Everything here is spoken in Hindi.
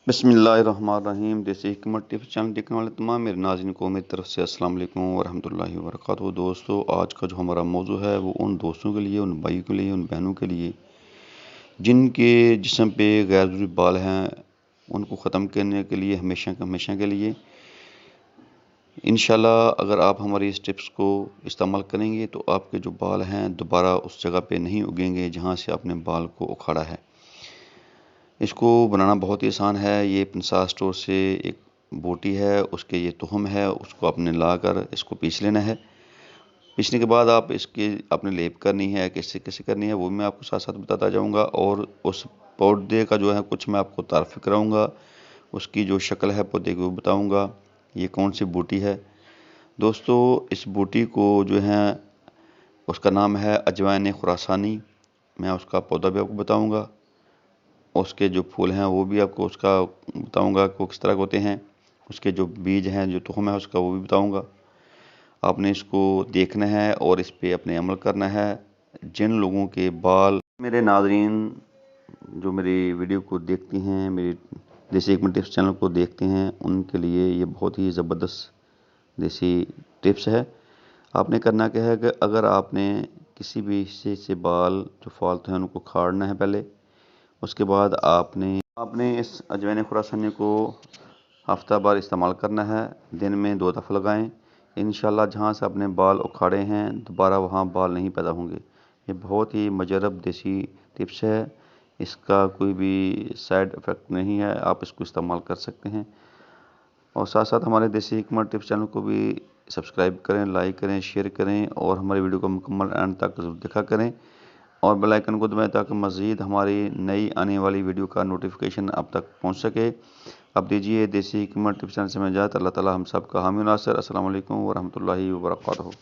बिस्मिल्लाहिर्रहमानिर्रहीम। देसी हिकमत टिप्स चैनल देखने वाले तमाम मेरे नाज़रीन को मेरी तरफ से अस्सलाम वालेकुम वरहमतुल्लाहि वबरकातुहू। दोस्तों, आज का जो हमारा मौजू है वो उन दोस्तों के लिए, उन भाइयों के लिए, उन बहनों के लिए जिनके जिस्म पे गैर ज़रूरी बाल हैं, उनको ख़त्म करने के लिए हमेशा के लिए इंशाल्लाह अगर आप हमारी इस टिप्स को इस्तेमाल करेंगे तो आपके जो बाल हैं दोबारा उस जगह पे नहीं उगेंगे जहाँ से आपने बाल को उखाड़ा है। इसको बनाना बहुत ही आसान है। ये पंसार स्टोर से एक बोटी है, उसके ये तुहम है, उसको आपने लाकर इसको पीस लेना है। पीसने के बाद आप इसकी आपने लेप करनी है, कैसे कैसे करनी है वो भी मैं आपको साथ साथ बताता जाऊंगा। और उस पौधे का जो है कुछ मैं आपको तारीफ़ कराऊंगा, उसकी जो शक्ल है पौधे की वो बताऊंगा, ये कौन सी बूटी है। दोस्तों, इस बूटी को जो है उसका नाम है अजवाइन खुरासानी। मैं उसका पौधा भी आपको बताऊंगा, उसके जो फूल हैं वो भी आपको उसका बताऊंगा कि वो किस तरह के होते हैं। उसके जो बीज हैं, जो तुखम है उसका, वो भी बताऊंगा। आपने इसको देखना है और इस पे अपने अमल करना है। जिन लोगों के बाल, मेरे नाज़रीन जो मेरी वीडियो को देखती हैं, मेरी देसी हिकमत टिप्स चैनल को देखते हैं, उनके लिए ये बहुत ही ज़बरदस्त देसी टिप्स है। आपने करना क्या है कि अगर आपने किसी भी हिस्से से बाल जो फालतू हैं उनको खाड़ना है पहले, उसके बाद आपने इस अजवाइन खुरासानी को हफ्ता भर इस्तेमाल करना है। दिन में 2 दफ़ा लगाएं। इंशाल्लाह जहाँ से आपने बाल उखाड़े हैं दोबारा वहाँ बाल नहीं पैदा होंगे। ये बहुत ही मुजरब देसी टिप्स है, इसका कोई भी साइड इफ़ेक्ट नहीं है, आप इसको इस्तेमाल कर सकते हैं। और साथ साथ हमारे देसी हिकमत टिप्स चैनल को भी सब्सक्राइब करें, लाइक करें, शेयर करें और हमारी वीडियो को मुकम्मल एंड तक ज़रूर देखा करें और बेल आइकन को दबाएं ताकि मज़ीद हमारी नई आने वाली वीडियो का नोटिफिकेशन आप तक पहुंच सके। अब दीजिए देसी हिकमत टिप्स चैनल से मैं इजाज़त। अल्लाह ताला हम सब का हामी नासिर। अस्सलाम वालेकुम वरहमतुल्लाहि वबरकातुहू।